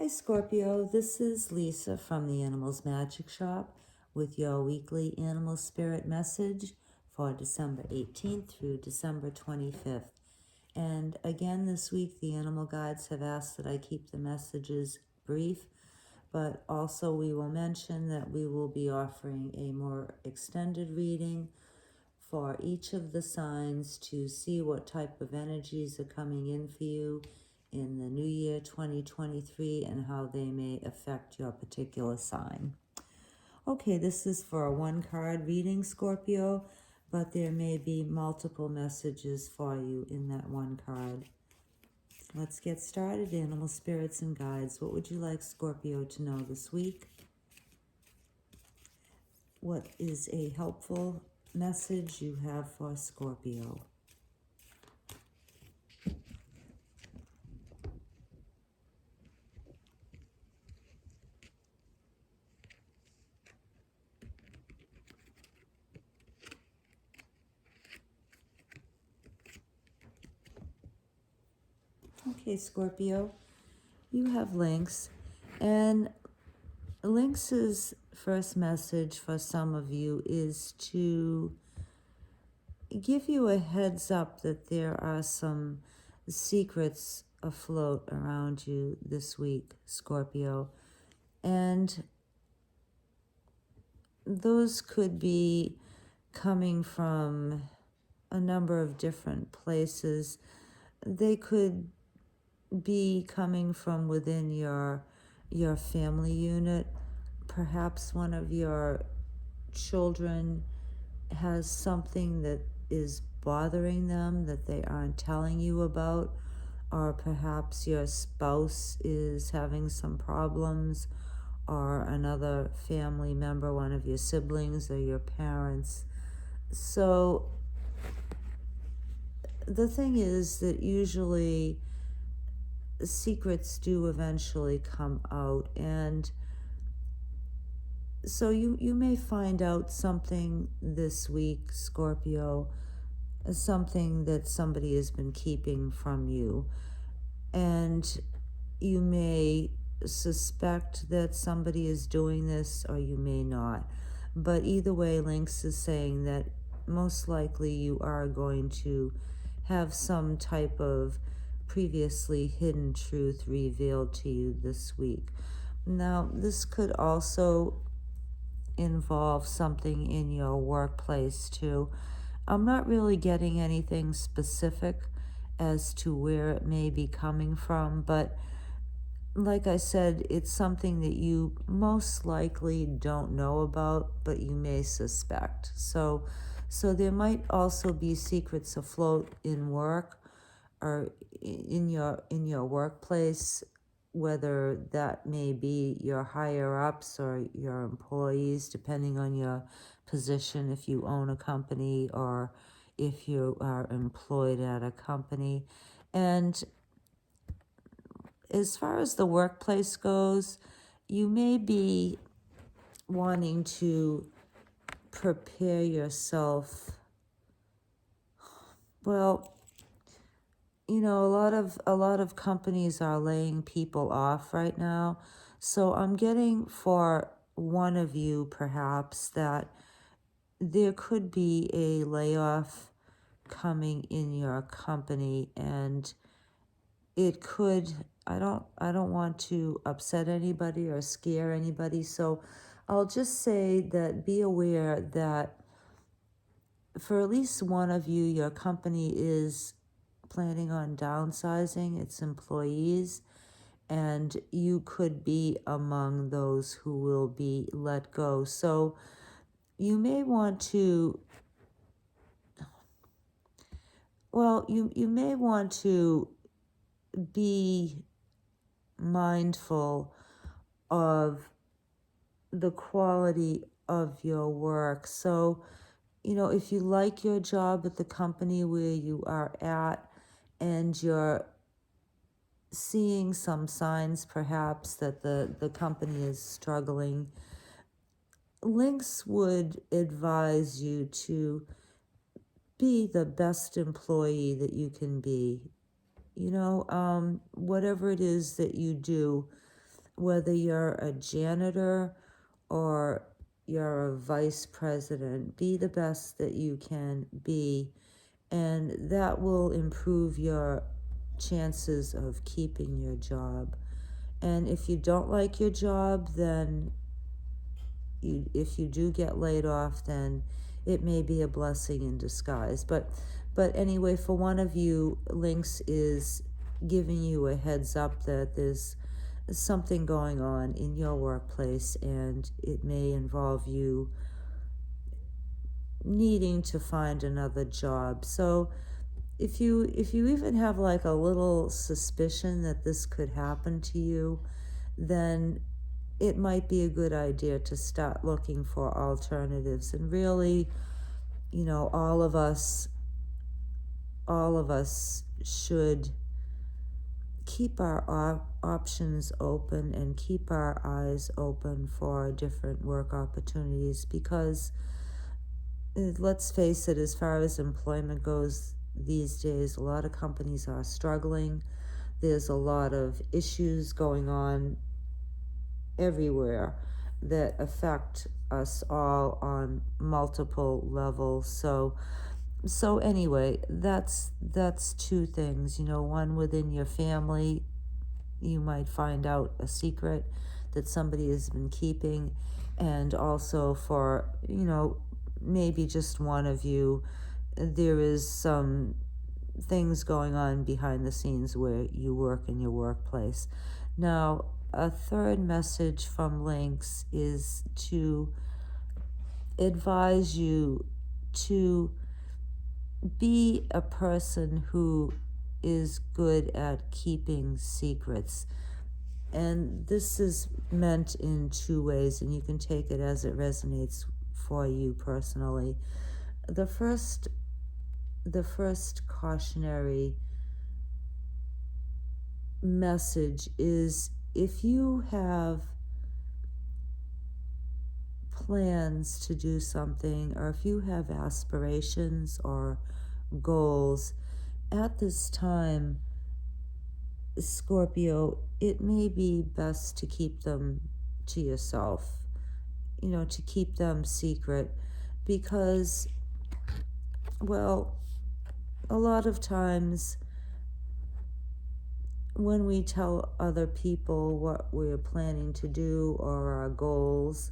Hi Scorpio, this is Lisa from the Animals Magic Shop with your weekly animal spirit message for December 18th through December 25th. And again this week the animal guides have asked that I keep the messages brief, but also we will mention that we will be offering a more extended reading for each of the signs to see what type of energies are coming in for you in the new year 2023 and how they may affect your particular sign. Okay, this is for a one-card reading, Scorpio, but there may be multiple messages for you in that one card. Let's get started, animal spirits and guides. What would you like Scorpio to know this week? What is a helpful message you have for Scorpio? Okay, Scorpio, you have Lynx, and Lynx's first message for some of you is to give you a heads up that there are some secrets afloat around you this week, Scorpio, and those could be coming from a number of different places. They could be coming from within your family unit. Perhaps one of your children has something that is bothering them that they aren't telling you about, or perhaps your spouse is having some problems, or another family member, one of your siblings or your parents. So the thing is that usually secrets do eventually come out, and so you may find out something this week, Scorpio, something that somebody has been keeping from you, and you may suspect that somebody is doing this, or you may not. But either way, Lynx is saying that most likely you are going to have some type of previously hidden truth revealed to you this week. Now, this could also involve something in your workplace too. I'm not really getting anything specific as to where it may be coming from, but like I said, it's something that you most likely don't know about, but you may suspect. So there might also be secrets afloat in work or in your workplace, whether that may be your higher ups or your employees, depending on your position, if you own a company or if you are employed at a company. And as far as the workplace goes, you may be wanting to prepare yourself. Well, you know, a lot of companies are laying people off right now. So I'm getting for one of you perhaps that there could be a layoff coming in your company, and it could, I don't want to upset anybody or scare anybody, so I'll just say that be aware that for at least one of you, your company is planning on downsizing its employees, and you could be among those who will be let go. So you may want to, well, you may want to be mindful of the quality of your work. So, you know, if you like your job at the company where you are at, and you're seeing some signs perhaps that the company is struggling, Lynx would advise you to be the best employee that you can be. You know, whatever it is that you do, whether you're a janitor or you're a vice president, be the best that you can be, and that will improve your chances of keeping your job. And if you don't like your job, then if you do get laid off, then it may be a blessing in disguise. But anyway, for one of you, Lynx is giving you a heads up that there's something going on in your workplace, and it may involve you needing to find another job. So if you even have like a little suspicion that this could happen to you, then it might be a good idea to start looking for alternatives. And really, all of us should keep our options open and keep our eyes open for different work opportunities, because let's face it, as far as employment goes these days, a lot of companies are struggling. There's a lot of issues going on everywhere that affect us all on multiple levels. So anyway, that's two things. One, within your family, you might find out a secret that somebody has been keeping, and also for maybe just one of you, there is some things going on behind the scenes where you work in your workplace. Now, a third message from Lynx is to advise you to be a person who is good at keeping secrets. And this is meant in two ways, and you can take it as it resonates for you personally. The first cautionary message is, if you have plans to do something, or if you have aspirations or goals at this time, Scorpio, it may be best to keep them to yourself, to keep them secret, because, well, a lot of times when we tell other people what we're planning to do or our goals,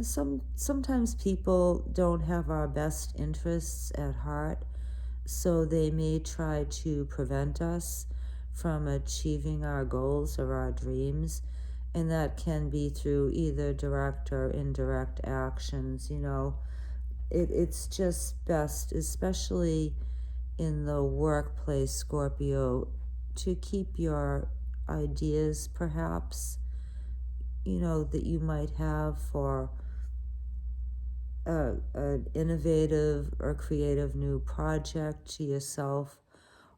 sometimes people don't have our best interests at heart, so they may try to prevent us from achieving our goals or our dreams, and that can be through either direct or indirect actions. It's just best, especially in the workplace, Scorpio, to keep your ideas, perhaps, that you might have for an innovative or creative new project to yourself.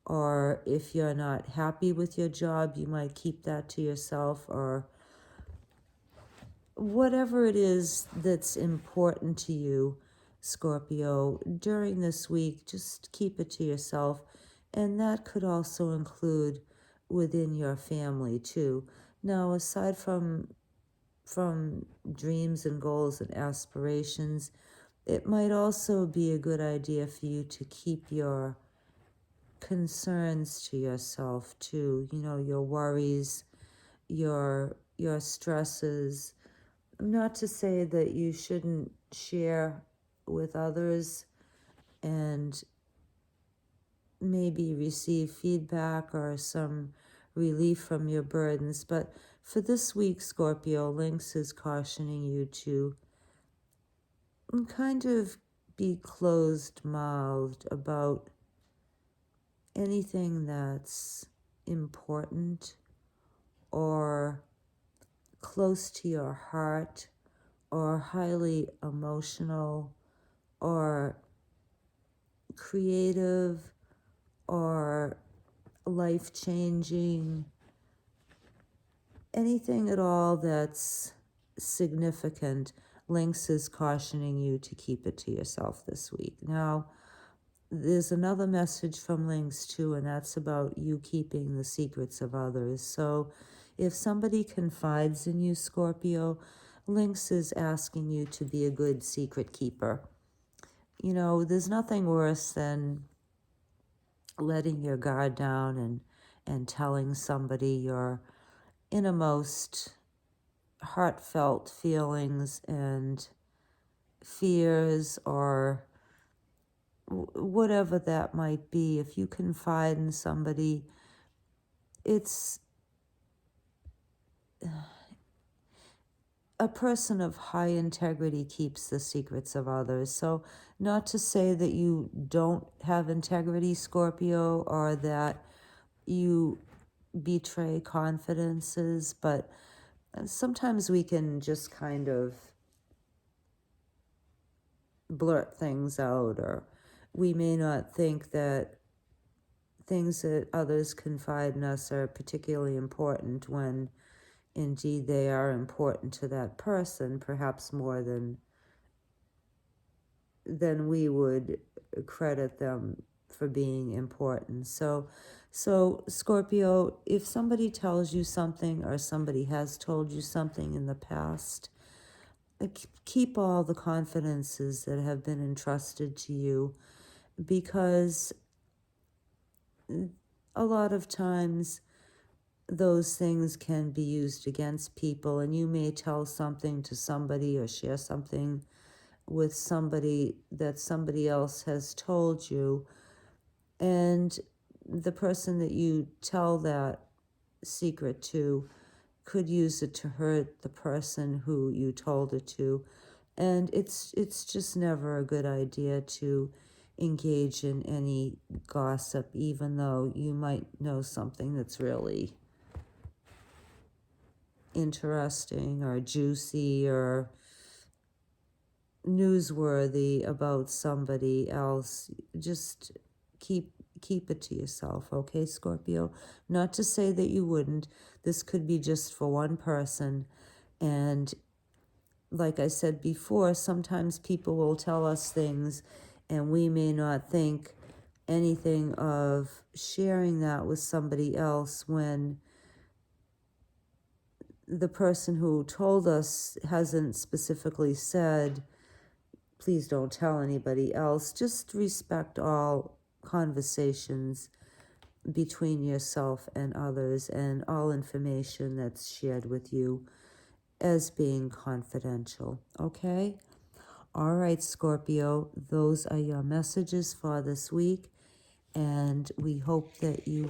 Or if you're not happy with your job, you might keep that to yourself, or whatever it is that's important to you, Scorpio, during this week, just keep it to yourself. And that could also include within your family too. Now, aside from dreams and goals and aspirations, it might also be a good idea for you to keep your concerns to yourself too. Your worries, your stresses. Not to say that you shouldn't share with others and maybe receive feedback or some relief from your burdens, but for this week, Scorpio, Lynx is cautioning you to kind of be closed-mouthed about anything that's important or close to your heart or highly emotional or creative or life-changing, anything at all that's significant. Lynx is cautioning you to keep it to yourself this week. Now, there's another message from Lynx too, and that's about you keeping the secrets of others. So If somebody confides in you, Scorpio, Lynx is asking you to be a good secret keeper. You know, there's nothing worse than letting your guard down and telling somebody your innermost heartfelt feelings and fears, or whatever that might be. If you confide in somebody, it's a person of high integrity keeps the secrets of others. So not to say that you don't have integrity, Scorpio, or that you betray confidences, but sometimes we can just kind of blurt things out, or we may not think that things that others confide in us are particularly important when indeed they are important to that person, perhaps more than we would credit them for being important. So Scorpio, if somebody tells you something or somebody has told you something in the past, keep all the confidences that have been entrusted to you, because a lot of times those things can be used against people, and you may tell something to somebody or share something with somebody that somebody else has told you, and the person that you tell that secret to could use it to hurt the person who you told it to. And it's just never a good idea to engage in any gossip, even though you might know something that's really interesting or juicy or newsworthy about somebody else. Just keep it to yourself, okay, Scorpio? Not to say that you wouldn't. This could be just for one person, and like I said before, sometimes people will tell us things and we may not think anything of sharing that with somebody else when the person who told us hasn't specifically said, please don't tell anybody else. Just respect all conversations between yourself and others, and all information that's shared with you as being confidential, okay? All right, Scorpio, those are your messages for this week, and we hope that you